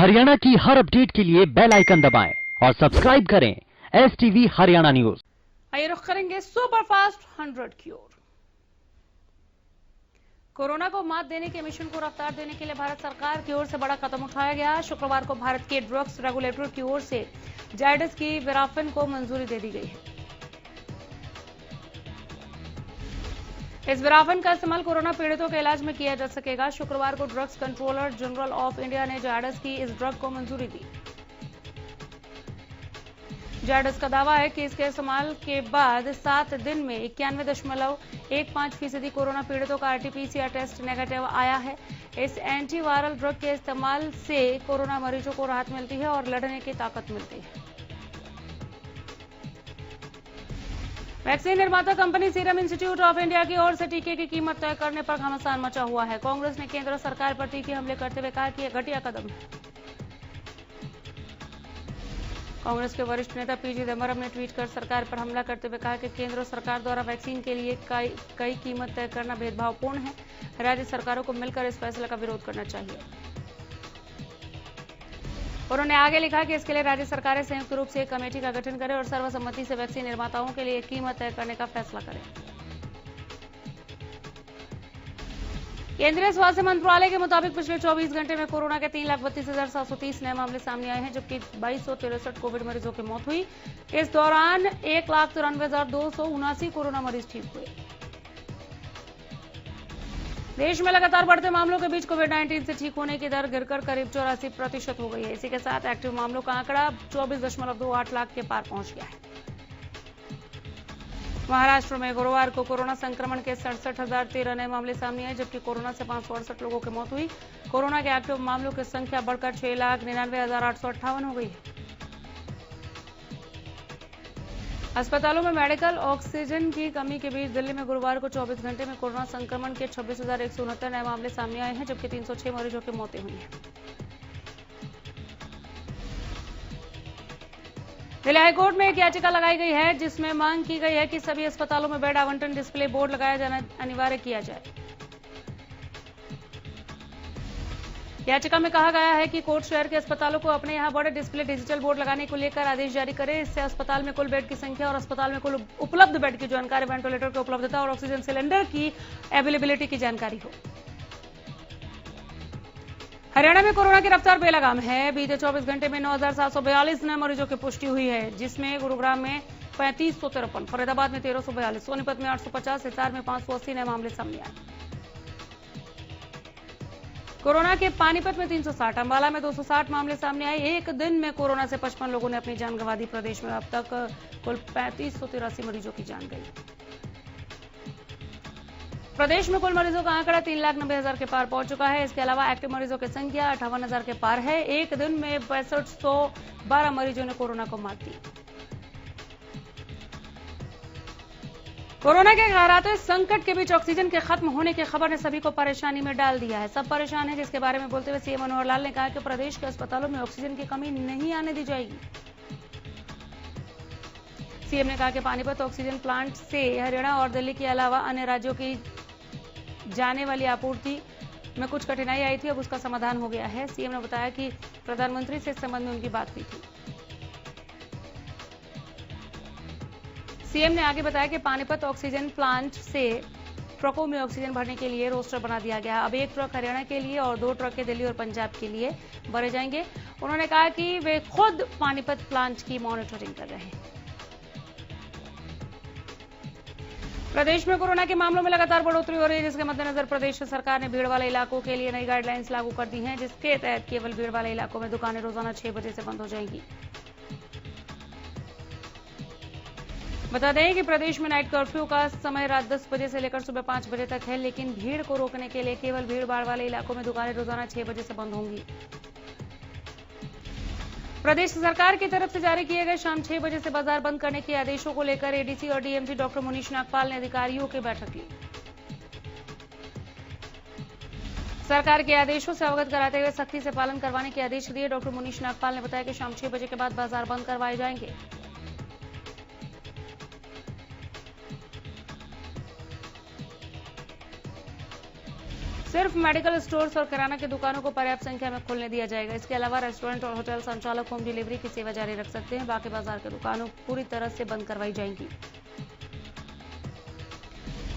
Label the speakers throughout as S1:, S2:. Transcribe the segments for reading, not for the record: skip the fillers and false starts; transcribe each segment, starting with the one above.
S1: हरियाणा की हर अपडेट के लिए बेल आइकन दबाएं और सब्सक्राइब करें STV हरियाणा न्यूज।
S2: आइए रुख करेंगे सुपरफास्ट 100 की ओर। कोरोना को मात देने के मिशन को रफ्तार देने के लिए भारत सरकार की ओर से बड़ा कदम उठाया गया। शुक्रवार को भारत के ड्रग्स रेगुलेटर की ओर से जायडस की वेराफिन को मंजूरी दे दी गई है। इस वेराफिन का इस्तेमाल कोरोना पीड़ितों के इलाज में किया जा सकेगा। शुक्रवार को drugs controller general of India ने जायडस की इस ड्रग को मंजूरी दी। जायडस का दावा है कि इसके इस्तेमाल के बाद 7 दिन में 91.15% कोरोना पीड़ितों का RT-PCR टेस्ट नेगेटिव आया है। इस एंटीवायरल ड्रग के इस्तेमाल से कोरोना मरीजों को राहत मिलती है और लड़ने की ताकत मिलती है। वैक्सीन निर्माता company serum institute of India की ओर से टीके की कीमत तय करने पर घमासान मचा हुआ है। कांग्रेस ने केंद्र सरकार पर टीके हमले करते हुए कहा कि यह घटिया कदम है। कांग्रेस के वरिष्ठ नेता पी चिदंबरम ने ट्वीट कर सरकार पर हमला करते हुए कहा कि केंद्र सरकार द्वारा वैक्सीन के लिए कई कीमत तय करना भेदभावपूर्ण है। राज्य सरकारों को मिलकर इस फैसले का विरोध करना चाहिए। उन्होंने आगे लिखा कि इसके लिए राज्य सरकारें संयुक्त रूप से एक कमेटी का गठन करें और सर्वसम्मति से वैक्सीन निर्माताओं के लिए कीमत तय करने का फैसला करें। केंद्रीय स्वास्थ्य मंत्रालय के मुताबिक पिछले 24 घंटे में कोरोना के 3,32,730 नए मामले सामने आए हैं, जबकि 2263 कोविड मरीजों की मौत हुई। इस दौरान 1,93,279 कोरोना मरीज ठीक हुए। देश में लगातार बढ़ते मामलों के बीच कोविड-19 से ठीक होने की दर गिरकर करीब 84% हो गई है। इसी के साथ एक्टिव मामलों का आंकड़ा 24.28 लाख के पार पहुंच गया है। महाराष्ट्र में गुरुवार को कोरोना संक्रमण के 67,013 नए मामले सामने आए, जबकि कोरोना से 568 लोगों की मौत हुई। कोरोना के एक्टिव मामलों की संख्या बढ़कर 6,99,858 हो गई है। अस्पतालों में मेडिकल ऑक्सीजन की कमी के बीच दिल्ली में गुरुवार को 24 घंटे में कोरोना संक्रमण के 26,169 नए मामले सामने आए हैं, जबकि 306 मरीजों की मौतें हुई हैं। दिल्ली हाईकोर्ट में एक याचिका लगाई गई है, जिसमें मांग की गई है कि सभी अस्पतालों में बेड आवंटन डिस्प्ले बोर्ड लगाया जाना अनिवार्य किया जाए। याचिका में कहा गया है कि कोर्ट शहर के अस्पतालों को अपने यहां बड़े डिस्प्ले डिजिटल बोर्ड लगाने को लेकर आदेश जारी करे। इससे अस्पताल में कुल बेड की संख्या और अस्पताल में कुल उपलब्ध बेड की जानकारी, वेंटिलेटर की उपलब्धता और ऑक्सीजन सिलेंडर की अवेलेबिलिटी की जानकारी हो। हरियाणा में कोरोना की रफ्तार बेलगाम है। बीते 24 घंटे में 9,742 नए मरीजों की पुष्टि हुई है, जिसमें गुरुग्राम में 3553, फरीदाबाद में 1342, सोनीपत में 850, हिसार में 580 नए मामले सामने आए। कोरोना के पानीपत में 360, अंबाला में 260 मामले सामने आए। एक दिन में कोरोना से 55 लोगों ने अपनी जान गंवा दी। प्रदेश में अब तक कुल 3583 मरीजों की जान गई। प्रदेश में कुल मरीजों का आंकड़ा 3,90,000 के पार पहुंच चुका है। इसके अलावा एक्टिव मरीजों की संख्या 58,000 के पार है। एक दिन में 6512 मरीजों ने कोरोना को मात दी। कोरोना के गहराते संकट के बीच ऑक्सीजन के खत्म होने की खबर ने सभी को परेशानी में डाल दिया है। सब परेशान हैं, जिसके बारे में बोलते हुए सीएम मनोहर लाल ने कहा कि प्रदेश के अस्पतालों में ऑक्सीजन की कमी नहीं आने दी जाएगी। सीएम ने कहा कि पानीपत ऑक्सीजन प्लांट से हरियाणा और दिल्ली के अलावा अन्य राज्यों की जाने वाली आपूर्ति में कुछ कठिनाई आई थी, अब उसका समाधान हो गया है। सीएम ने बताया कि प्रधानमंत्री से इस संबंध में उनकी बात हुई थी। सीएम ने आगे बताया कि पानीपत ऑक्सीजन प्लांट से ट्रकों में ऑक्सीजन भरने के लिए रोस्टर बना दिया गया है। अब 1 ट्रक हरियाणा के लिए और 2 ट्रक दिल्ली और पंजाब के लिए भरे जाएंगे। उन्होंने कहा कि वे खुद पानीपत प्लांट की मॉनिटरिंग कर रहे हैं। प्रदेश में कोरोना के मामलों में लगातार बढ़ोतरी हो रही है, जिसके मद्देनजर प्रदेश सरकार ने भीड़ वाले इलाकों के लिए नई गाइडलाइंस लागू कर दी हैं, जिसके तहत केवल भीड़ वाले इलाकों में दुकानें रोजाना 6 बजे से बंद हो जाएंगी। बता दें कि प्रदेश में नाइट कर्फ्यू का समय रात 10 बजे से लेकर सुबह 5 बजे तक है, लेकिन भीड़ को रोकने के लिए केवल भीड़ भाड़ वाले इलाकों में दुकानें रोजाना 6 बजे से बंद होंगी। प्रदेश सरकार की तरफ से जारी किए गए शाम 6 बजे से बाजार बंद करने के आदेशों को लेकर एडीसी और डीएमसी डॉक्टर मुनीश नागपाल ने अधिकारियों की बैठक ली। सरकार के आदेशों से अवगत कराते हुए सख्ती से पालन करवाने के आदेश दिए। डॉक्टर मुनीश नागपाल ने बताया कि शाम 6 बजे के बाद बाजार बंद करवाए जाएंगे। सिर्फ मेडिकल स्टोर्स और किराना की दुकानों को पर्याप्त संख्या में खोलने दिया जाएगा। इसके अलावा रेस्टोरेंट और होटल संचालक होम डिलीवरी की सेवा जारी रख सकते हैं। बाकी बाजार की दुकानों पूरी तरह से बंद करवाई जाएंगी।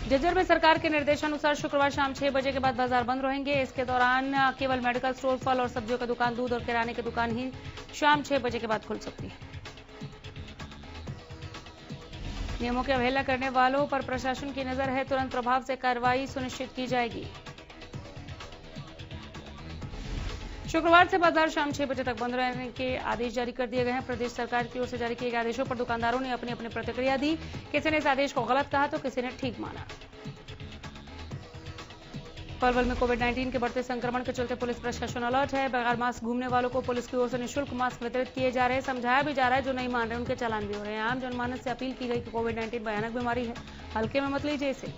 S2: झज्जर में सरकार के निर्देशानुसार शुक्रवार शाम 6 बजे के बाद बाजार बंद रहेंगे। इसके दौरान केवल मेडिकल स्टोर, फल और सब्जियों की दुकान, दूध और किराने की दुकान ही शाम 6 बजे के बाद खुल सकती है। नियमों की अवहेलना करने वालों पर प्रशासन की नजर है, तुरंत प्रभाव से कार्रवाई सुनिश्चित की जाएगी। शुक्रवार से बाजार शाम 6 बजे तक बंद रहने के आदेश जारी कर दिए गए हैं। प्रदेश सरकार की ओर से जारी किए गए आदेशों पर दुकानदारों ने अपनी अपनी प्रतिक्रिया दी। किसी ने इस आदेश को गलत कहा तो किसी ने ठीक माना। पलवल में कोविड-19 के बढ़ते संक्रमण के चलते पुलिस प्रशासन अलर्ट है। बगैर मास्क घूमने वालों को पुलिस की ओर से निःशुल्क मास्क वितरित किए जा रहे हैं। समझाया भी जा रहा है, जो नहीं मान रहे उनके चालान भी हो रहे हैं। आम जनमानस से अपील की गई कि कोविड-19 भयानक बीमारी है, हल्के में मत लीजिए इसे।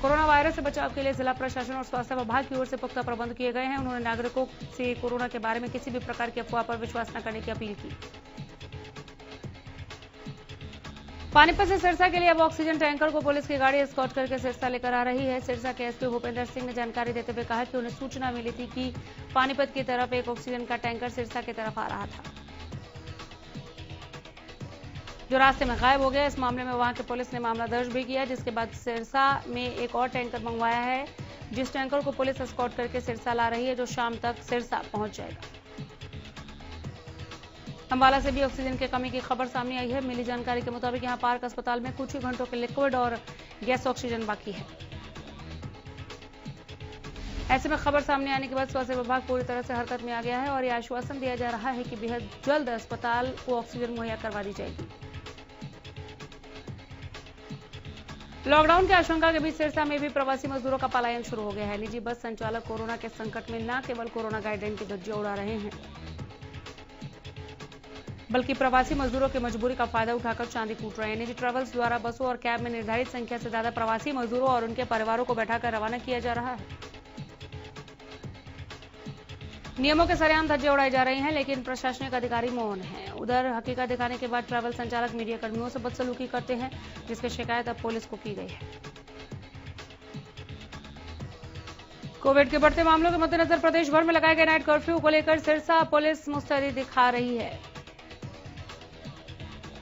S2: कोरोना वायरस से बचाव के लिए जिला प्रशासन और स्वास्थ्य विभाग की ओर से पुख्ता प्रबंध किए गए हैं। उन्होंने नागरिकों से कोरोना के बारे में किसी भी प्रकार की अफवाह पर विश्वास न करने की अपील की। पानीपत से सिरसा के लिए अब ऑक्सीजन टैंकर को पुलिस की गाड़ी एस्कॉर्ट करके सिरसा लेकर आ रही है। सिरसा के एसपी भूपेंद्र सिंह ने जानकारी देते हुए कहा कि उन्हें सूचना मिली थी कि पानीपत की तरफ एक ऑक्सीजन का टैंकर सिरसा की तरफ आ रहा था, जो रास्ते में गायब हो गया। इस मामले में वहां की पुलिस ने मामला दर्ज भी किया, जिसके बाद सिरसा में एक और टैंकर मंगवाया है, जिस टैंकर को पुलिस एस्कॉर्ट करके सिरसा ला रही है, जो शाम तक सिरसा पहुंच जाएगा। अंबाला से भी ऑक्सीजन की कमी की खबर सामने आई है। मिली जानकारी के मुताबिक यहां पार्क अस्पताल में कुछ ही घंटों के लिक्विड और गैस ऑक्सीजन बाकी है। ऐसे में खबर सामने आने के बाद स्वास्थ्य विभाग पूरी तरह से हरकत में आ गया है और यह आश्वासन दिया जा रहा है कि बेहद जल्द अस्पताल को ऑक्सीजन मुहैया करवा दी जाएगी। लॉकडाउन की आशंका के बीच सिरसा में भी प्रवासी मजदूरों का पलायन शुरू हो गया है। निजी बस संचालक कोरोना के संकट में न केवल कोरोना गाइडलाइन की धज्जियां उड़ा रहे हैं, बल्कि प्रवासी मजदूरों की मजबूरी का फायदा उठाकर चांदी कूट रहे हैं। निजी ट्रैवल्स द्वारा बसों और कैब में निर्धारित संख्या से ज्यादा प्रवासी मजदूरों और उनके परिवारों को बैठाकर रवाना किया जा रहा है। नियमों के सरेआम धज्जे उड़ाए जा रहे हैं, लेकिन प्रशासनिक अधिकारी मौन हैं। उधर हकीकत दिखाने के बाद ट्रैवल संचालक मीडिया कर्मियों से बदसलूकी करते हैं, जिसकी शिकायत अब पुलिस को की गई है। कोविड के बढ़ते मामलों के मद्देनजर प्रदेश भर में लगाए गए नाइट कर्फ्यू को लेकर सिरसा पुलिस मुस्तैदी दिखा रही है।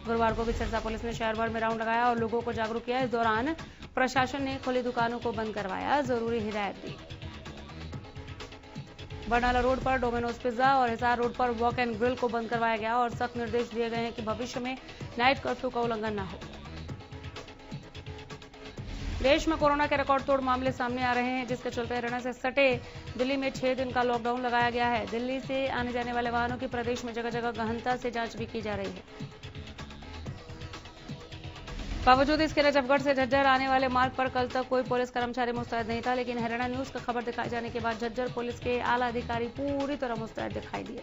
S2: गुरुवार को भी सिरसा पुलिस ने शहर भर में राउंड लगाया और लोगों को जागरूक किया। इस दौरान प्रशासन ने खुली दुकानों को बंद करवाया, जरूरी हिदायत दी। बरनाला रोड पर डोमिनोज पिज्जा और हिसार रोड पर वॉक एंड ग्रिल को बंद करवाया गया और सख्त निर्देश दिए गए हैं कि भविष्य में नाइट कर्फ्यू का उल्लंघन न हो। देश में कोरोना के रिकॉर्ड तोड़ मामले सामने आ रहे हैं, जिसके चलते हरियाणा से सटे दिल्ली में 6 दिन का लॉकडाउन लगाया गया है। दिल्ली से आने जाने वाले वाहनों की प्रदेश में जगह जगह गहनता से जांच भी की जा रही है। बावजूद इसके नजफगढ़ से झज्जर आने वाले मार्ग पर कल तक कोई पुलिस कर्मचारी मुस्तैद नहीं था, लेकिन हरियाणा न्यूज का खबर दिखाए जाने के बाद झज्जर पुलिस के आला अधिकारी पूरी तरह मुस्तैद दिखाई दिए।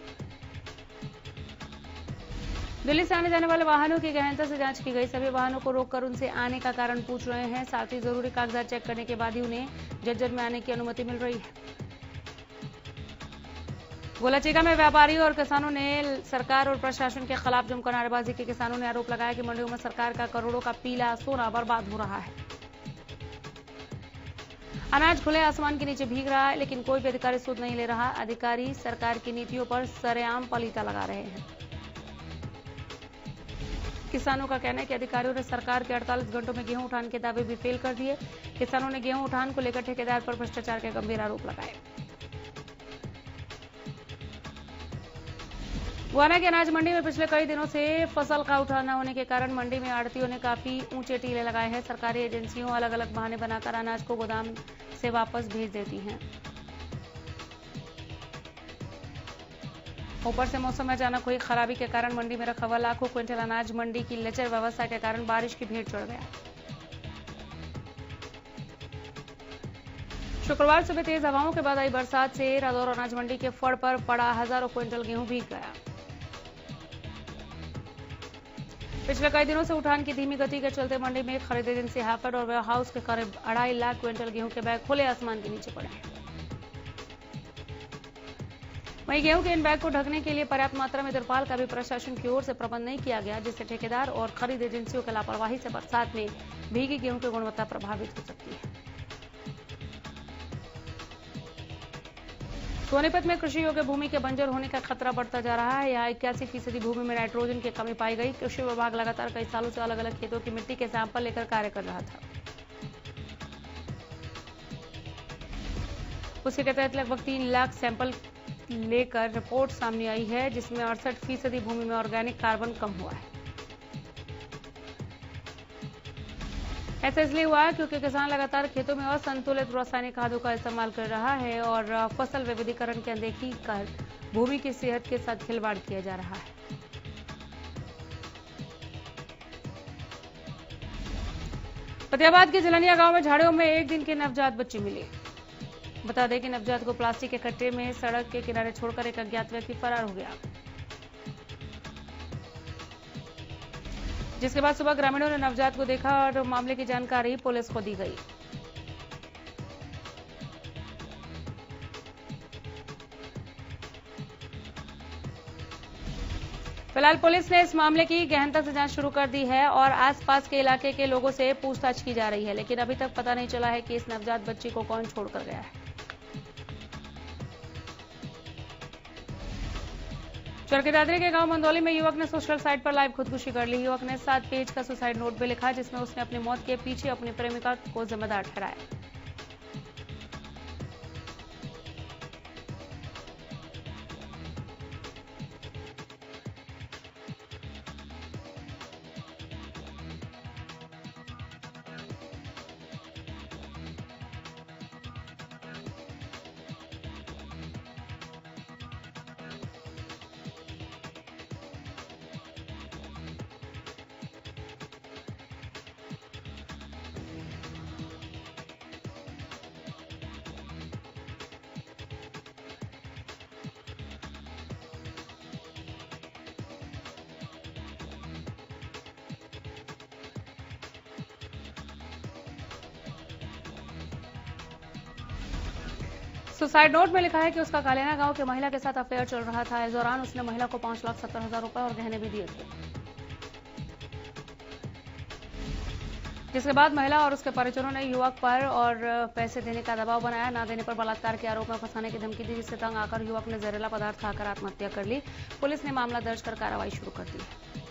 S2: दिल्ली से आने जाने वाले वाहनों की गहनता से जांच की गई। सभी वाहनों को रोककर उनसे आने का कारण पूछ रहे हैं। साथ ही जरूरी कागजात चेक करने के बाद ही उन्हें झज्जर में आने की अनुमति मिल रही है। गोलाचीका में व्यापारियों और किसानों ने सरकार और प्रशासन के खिलाफ जमकर नारेबाजी की। किसानों ने आरोप लगाया कि मंडियों में सरकार का करोड़ों का पीला सोना बर्बाद हो रहा है। अनाज खुले आसमान के नीचे भीग रहा है, लेकिन कोई भी अधिकारी सुध नहीं ले रहा। अधिकारी सरकार की नीतियों पर सरेआम पलीता लगा रहे हैं। किसानों का कहना है कि अधिकारियों ने सरकार के 48 घंटों में गेहूं उठान के दावे भी फेल कर दिए। किसानों ने गेहूं उठान को लेकर ठेकेदार पर भ्रष्टाचार के गंभीर आरोप लगाए। गुआना की अनाज मंडी में पिछले कई दिनों से फसल का उठान न होने के कारण मंडी में आड़तियों ने काफी ऊंचे टीले लगाए हैं। सरकारी एजेंसियों अलग अलग बहाने बनाकर अनाज को गोदाम से वापस भेज देती हैं। ऊपर से मौसम में अचानक हुई खराबी के कारण मंडी में रखा हुआ लाखों क्विंटल अनाज मंडी की लचर व्यवस्था के कारण बारिश की भेंट चढ़ गया। शुक्रवार सुबह तेज हवाओं के बाद आई बरसात से रादौर अनाज मंडी के फड़ पर पड़ा हजारों क्विंटल गेहूं भीग गया। पिछले कई दिनों से उठान की धीमी गति के चलते मंडी में खरीद एजेंसी हाफेड और वेयर हाउस के करीब 2.5 लाख क्विंटल गेहूं के बैग खुले आसमान के नीचे पड़े हैं। वहीं गेहूं के इन बैग को ढकने के लिए पर्याप्त मात्रा में तिरपाल का भी प्रशासन की ओर से प्रबंध नहीं किया गया, जिससे ठेकेदार और खरीद एजेंसियों की लापरवाही से बरसात में भीगी गेहूं की गुणवत्ता प्रभावित हो सकती है। सोनीपत में कृषि योग्य भूमि के बंजर होने का खतरा बढ़ता जा रहा है। यहाँ 81% भूमि में नाइट्रोजन की कमी पाई गई। कृषि विभाग लगातार कई सालों से अलग अलग खेतों की मिट्टी के सैंपल लेकर कार्य कर रहा था। उसी के तहत लगभग 3 लाख सैंपल लेकर रिपोर्ट सामने आई है, जिसमें 68% भूमि में ऑर्गेनिक कार्बन कम हुआ है। ऐसा इसलिए हुआ है क्योंकि किसान लगातार खेतों में असंतुलित रासायनिक खादों का इस्तेमाल कर रहा है और फसल विविधीकरण की अनदेखी कर भूमि की सेहत के साथ खिलवाड़ किया जा रहा है। फतेहाबाद के जलनिया गांव में झाड़ियों में एक दिन की नवजात बच्ची मिली। बता दें कि नवजात को प्लास्टिक के कट्टे में सड़क के किनारे छोड़कर एक अज्ञात व्यक्ति फरार हो गया, जिसके बाद सुबह ग्रामीणों ने नवजात को देखा और मामले की जानकारी पुलिस को दी गई। फिलहाल पुलिस ने इस मामले की गहनता से जांच शुरू कर दी है और आसपास के इलाके के लोगों से पूछताछ की जा रही है, लेकिन अभी तक पता नहीं चला है कि इस नवजात बच्ची को कौन छोड़कर गया है। चरखी दादरी के गांव मंदौली में युवक ने सोशल साइट पर लाइव खुदकुशी कर ली। युवक ने 7 पेज का सुसाइड नोट भी लिखा, जिसमें उसने अपनी मौत के पीछे अपनी प्रेमिका को जिम्मेदार ठहराया। सुसाइड नोट में लिखा है कि उसका कालेना गांव के महिला के साथ अफेयर चल रहा था। इस दौरान उसने महिला को 5,70,000 रुपए और गहने भी दिए थे, जिसके बाद महिला और उसके परिजनों ने युवक पर और पैसे देने का दबाव बनाया। ना देने पर बलात्कार के आरोप में फंसाने की धमकी दी, जिससे तंग आकर युवक ने जहरीला पदार्थ खाकर आत्महत्या कर ली। पुलिस ने मामला दर्ज कर कार्रवाई शुरू कर दी है।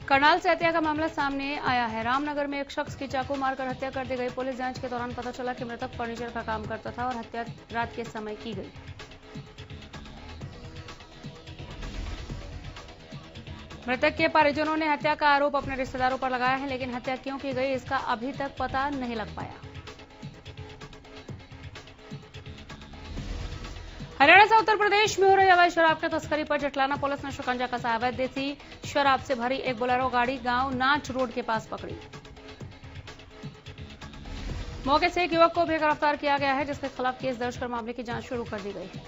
S2: करनाल से हत्या का मामला सामने आया है। रामनगर में एक शख्स की चाकू मारकर हत्या कर दी गई। पुलिस जांच के दौरान पता चला कि मृतक फर्नीचर का काम करता था और हत्या रात के समय की गई। मृतक के परिजनों ने हत्या का आरोप अपने रिश्तेदारों पर लगाया है, लेकिन हत्या क्यों की गई इसका अभी तक पता नहीं लग पाया। हरियाणा से उत्तर प्रदेश में हो रही अवैध शराब की तस्करी पर जटलाना पुलिस ने शिकंजा कसा। अवैध देसी शराब से भरी एक बोलेरो गाड़ी गांव नाच रोड के पास पकड़ी। मौके से एक युवक को भी गिरफ्तार किया गया है, जिसके खिलाफ केस दर्ज कर मामले की जांच शुरू कर दी गई है।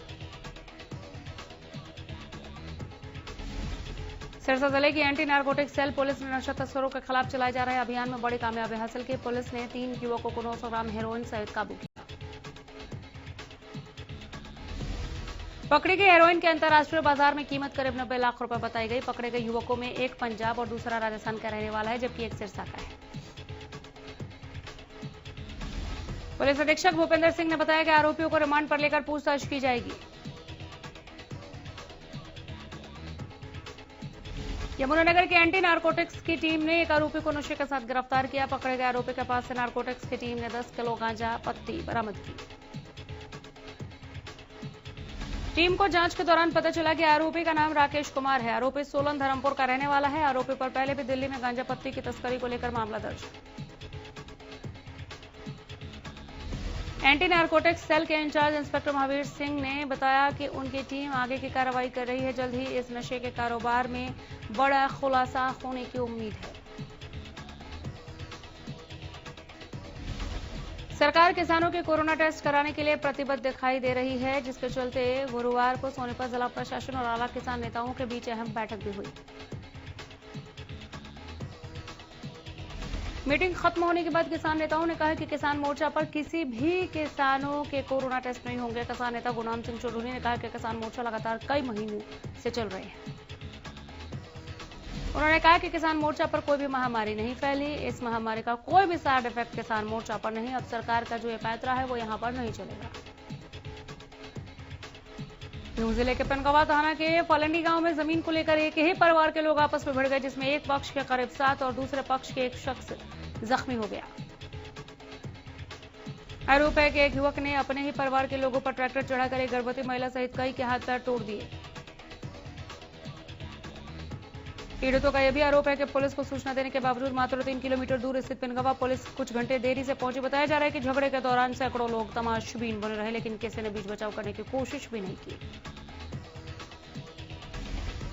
S2: सिरसा जिले की एंटी नारकोटिक सेल पुलिस ने नशा तस्करों के खिलाफ चलाए जा रहे अभियान में बड़ी कामयाबी हासिल की। पुलिस ने 3 युवकों को 900 ग्राम हेरोइन सहित काबू किया। पकड़ी गई हेरोइन के अंतर्राष्ट्रीय बाजार में कीमत करीब 90 लाख रुपए बताई गई। पकड़े गए युवकों में एक पंजाब और दूसरा राजस्थान का रहने वाला है, जबकि एक सिरसा का है। पुलिस अधीक्षक भूपेंद्र सिंह ने बताया कि आरोपियों को रिमांड पर लेकर पूछताछ की जाएगी। यमुनानगर की एंटी नारकोटिक्स की टीम ने एक आरोपी को नशे के साथ गिरफ्तार किया। पकड़े गए आरोपी के पास से नारकोटिक्स की टीम ने 10 किलो गांजा पत्ती बरामद की। टीम को जांच के दौरान पता चला कि आरोपी का नाम राकेश कुमार है। आरोपी सोलन धर्मपुर का रहने वाला है। आरोपी पर पहले भी दिल्ली में गांजा पत्ती की तस्करी को लेकर मामला दर्ज है। एंटी नारकोटिक्स सेल के इंचार्ज इंस्पेक्टर महावीर सिंह ने बताया कि उनकी टीम आगे की कार्रवाई कर रही है। जल्द ही इस नशे के कारोबार में बड़ा खुलासा होने की उम्मीद है। सरकार किसानों के कोरोना टेस्ट कराने के लिए प्रतिबद्ध दिखाई दे रही है, जिसके चलते गुरुवार को सोनीपत जिला प्रशासन और आला किसान नेताओं के बीच अहम बैठक भी हुई। मीटिंग खत्म होने के बाद किसान नेताओं ने कहा कि किसान मोर्चा पर किसी भी किसानों के कोरोना टेस्ट नहीं होंगे। किसान नेता गुरनाम सिंह चौधरी ने कहा कि किसान मोर्चा लगातार कई महीनों से चल रहे हैं। उन्होंने कहा कि किसान मोर्चा पर कोई भी महामारी नहीं फैली, इस महामारी का कोई भी साइड इफेक्ट किसान मोर्चा पर नहीं। अब सरकार का जो ये पैंतरा है वो यहां पर नहीं चलेगा। न्यूज़ जिले के पनगवा थाना के फलंडी गांव में जमीन को लेकर एक ही परिवार के लोग आपस में भिड़ गए, जिसमें एक पक्ष के करीब 7 और दूसरे पक्ष के एक शख्स जख्मी हो गया। आरोप है कि एक युवक ने अपने ही परिवार के लोगों पर ट्रैक्टर चढ़ाकर एक गर्भवती महिला सहित कई के हाथ पैर तोड़ दिए। पीड़ितों का यह भी आरोप है कि पुलिस को सूचना देने के बावजूद मात्र 3 किलोमीटर दूर स्थित पिनगवा पुलिस कुछ घंटे देरी से पहुंची। बताया जा रहा है कि झगड़े के दौरान सैकड़ों लोग तमाशबीन बने रहे, लेकिन किसी ने बीच बचाव करने की कोशिश भी नहीं की।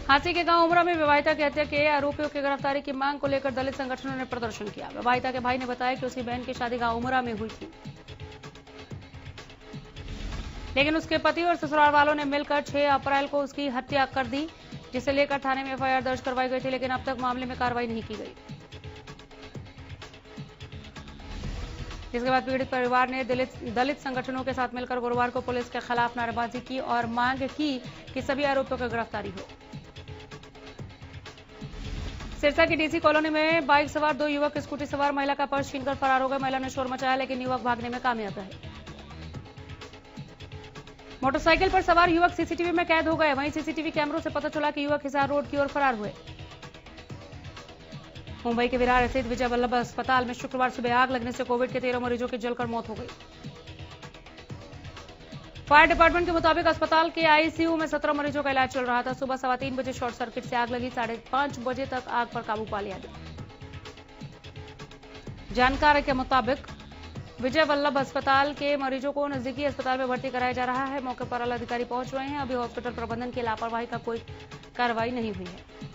S2: हांसी के गांव उमरा में विवाहिता की हत्या के आरोपियों की गिरफ्तारी की मांग को लेकर दलित संगठनों ने प्रदर्शन किया। विवाहिता के भाई ने बताया कि उसकी बहन की शादी गांव उमरा में हुई थी, लेकिन उसके पति और ससुराल वालों ने मिलकर 6 अप्रैल को उसकी हत्या कर दी, जिसे लेकर थाने में एफआईआर दर्ज करवाई गई थी, लेकिन अब तक मामले में कार्रवाई नहीं की गई। जिसके बाद पीड़ित परिवार ने दलित संगठनों के साथ मिलकर गुरुवार को पुलिस के खिलाफ नारेबाजी की और मांग की कि सभी आरोपियों की गिरफ्तारी हो। सिरसा की डीसी कॉलोनी में बाइक सवार 2 युवक स्कूटी सवार महिला का पर्स छीनकर फरार हो गए। महिला ने शोर मचाया, लेकिन युवक भागने में कामयाब रहे। मोटरसाइकिल पर सवार युवक सीसीटीवी में कैद हो गए। वहीं सीसीटीवी कैमरों से पता चला कि युवक हिसार रोड की ओर फरार हुए। मुंबई के विरार स्थित विजय वल्लभ अस्पताल में शुक्रवार सुबह आग लगने से कोविड के 13 मरीजों की जलकर मौत हो गई। फायर डिपार्टमेंट के मुताबिक अस्पताल के आईसीयू में 17 मरीजों का इलाज चल रहा था। सुबह 3:15 बजे शॉर्ट सर्किट से आग लगी। 5:30 बजे तक आग पर काबू पा लिया गया। जानकारी के मुताबिक विजय वल्लभ अस्पताल के मरीजों को नजदीकी अस्पताल में भर्ती कराया जा रहा है। मौके पर अधिकारी पहुंच रहे हैं। अभी हॉस्पिटल प्रबंधन की लापरवाही का कोई कार्रवाई नहीं हुई है।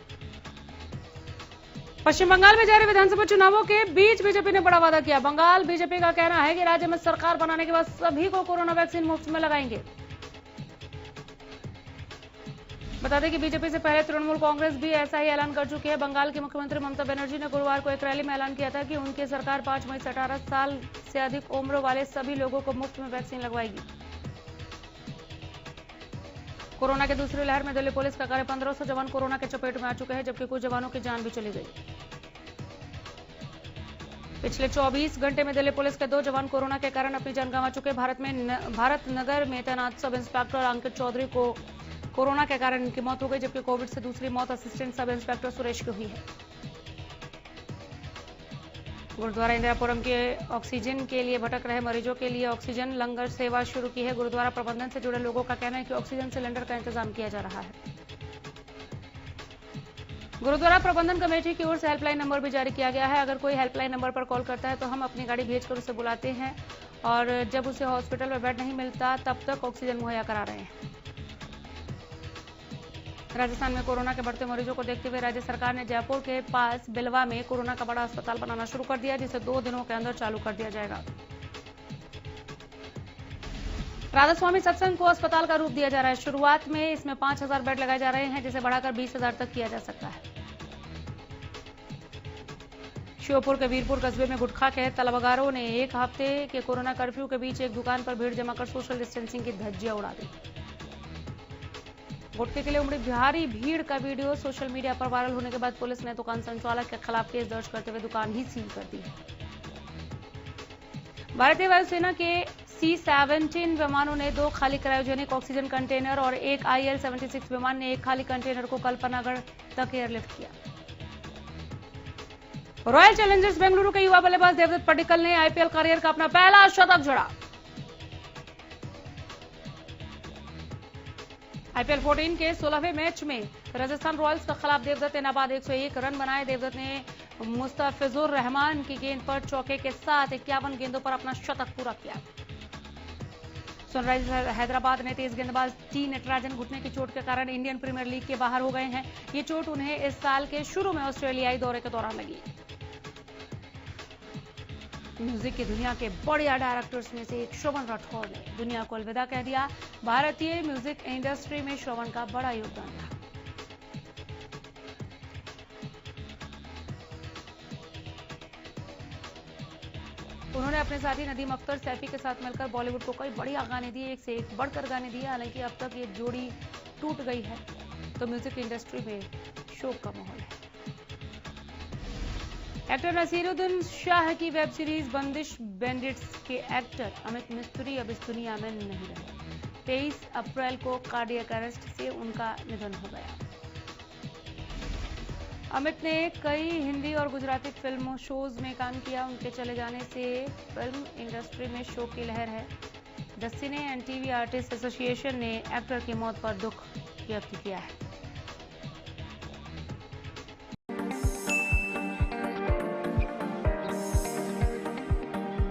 S2: पश्चिम बंगाल में जारी विधानसभा चुनावों के बीच बीजेपी ने बड़ा वादा किया। बंगाल बीजेपी का कहना है कि राज्य में सरकार बनाने के बाद सभी को कोरोना वैक्सीन मुफ्त में लगाएंगे। बता दें कि बीजेपी से पहले तृणमूल कांग्रेस भी ऐसा ही ऐलान कर चुकी है। बंगाल की मुख्यमंत्री ममता बनर्जी ने गुरुवार को एक रैली में ऐलान किया था कि उनकी सरकार 5 मई से 18 साल से अधिक उम्र वाले सभी लोगों को मुफ्त में वैक्सीन लगवाएगी। कोरोना की दूसरी लहर में दिल्ली पुलिस का करीब 1500 जवान कोरोना के चपेट में आ चुके हैं, जबकि कुछ जवानों की जान भी चली गई। पिछले 24 घंटे में दिल्ली पुलिस के 2 जवान कोरोना के कारण अपनी जान गंवा चुके। भारत नगर में तैनात सब इंस्पेक्टर अंकित चौधरी को कोरोना के कारण इनकी मौत हो गई, जबकि कोविड से दूसरी मौत असिस्टेंट सब इंस्पेक्टर सुरेश की हुई है। गुरुद्वारा इंदिरापुरम के ऑक्सीजन के लिए भटक रहे मरीजों के लिए ऑक्सीजन लंगर सेवा शुरू की है। गुरुद्वारा प्रबंधन से जुड़े लोगों का कहना है कि ऑक्सीजन सिलेंडर का इंतजाम किया जा रहा है। गुरुद्वारा प्रबंधन कमेटी की ओर से हेल्पलाइन नंबर भी जारी किया गया है। अगर कोई हेल्पलाइन नंबर पर कॉल करता है तो हम अपनी गाड़ी भेजकर उसे बुलाते हैं और जब उसे हॉस्पिटल में बेड नहीं मिलता तब तक ऑक्सीजन मुहैया करा रहे हैं। राजस्थान में कोरोना के बढ़ते मरीजों को देखते हुए राज्य सरकार ने जयपुर के पास बिलवा में कोरोना का बड़ा अस्पताल बनाना शुरू कर दिया, जिसे 2 दिनों के अंदर चालू कर दिया जाएगा। राधा स्वामी सत्संग को अस्पताल का रूप दिया जा रहा है। शुरुआत में इसमें 5000 बेड लगाए जा रहे हैं, जिसे बढ़ाकर 20,000 तक किया जा सकता है। श्योपुर के वीरपुर कस्बे में गुटखा के तलबगारों ने 1 हफ्ते के कोरोना कर्फ्यू के बीच एक दुकान पर भीड़ जमाकर सोशल डिस्टेंसिंग की धज्जियां उड़ा दी। गुटखे के लिए उमड़ी भारी भीड़ का वीडियो सोशल मीडिया पर वायरल होने के बाद पुलिस ने दुकान संचालक के खिलाफ केस दर्ज करते हुए दुकान ही सील कर दी है। भारतीय वायुसेना के C-17 विमानों ने 2 खाली क्रायोजेनिक ऑक्सीजन कंटेनर और एक IL-76 विमान ने 1 खाली कंटेनर को कल पनागढ़ तक एयरलिफ्ट किया। रॉयल चैलेंजर्स बेंगलुरु के युवा बल्लेबाज देवदत्त पडिक्कल ने IPL करियर का अपना पहला शतक जड़ा। IPL 14 के 16वें मैच में राजस्थान रॉयल्स के खिलाफ देवदत्त ने नाबाद 101 रन बनाए। देवदत्त ने मुस्तफिजुर रहमान की गेंद पर चौके के साथ 51 गेंदों पर अपना शतक पूरा किया। सनराइजर्स हैदराबाद ने तेज गेंदबाज टी नटराजन घुटने की चोट के कारण इंडियन प्रीमियर लीग के बाहर हो गए हैं। ये चोट उन्हें इस साल के शुरू में ऑस्ट्रेलियाई दौरे के दौरान लगी। म्यूजिक की दुनिया के बढ़िया डायरेक्टर्स में से एक श्रवण राठौर ने दुनिया को अलविदा कह दिया। भारतीय म्यूजिक इंडस्ट्री में श्रवण का बड़ा योगदान रहा। उन्होंने अपने साथी नदीम अख्तर सैफी के साथ मिलकर बॉलीवुड को कई बढ़िया गाने दिए, एक से एक बढ़कर गाने दिए। हालांकि अब तक ये जोड़ी टूट गई है तो म्यूजिक इंडस्ट्री में शोक का माहौल है। एक्टर नसीरुद्दीन शाह की वेब सीरीज बंदिश बैंडिट्स के एक्टर अमित मिस्त्री अब इस दुनिया में नहीं रहे। 23 अप्रैल को कार्डियक अरेस्ट से उनका निधन हो गया। अमित ने कई हिंदी और गुजराती फिल्मों शोज में काम किया। उनके चले जाने से फिल्म इंडस्ट्री में शोक की लहर है। The cine and TV artist association ने एक्टर की मौत पर दुख व्यक्त किया है।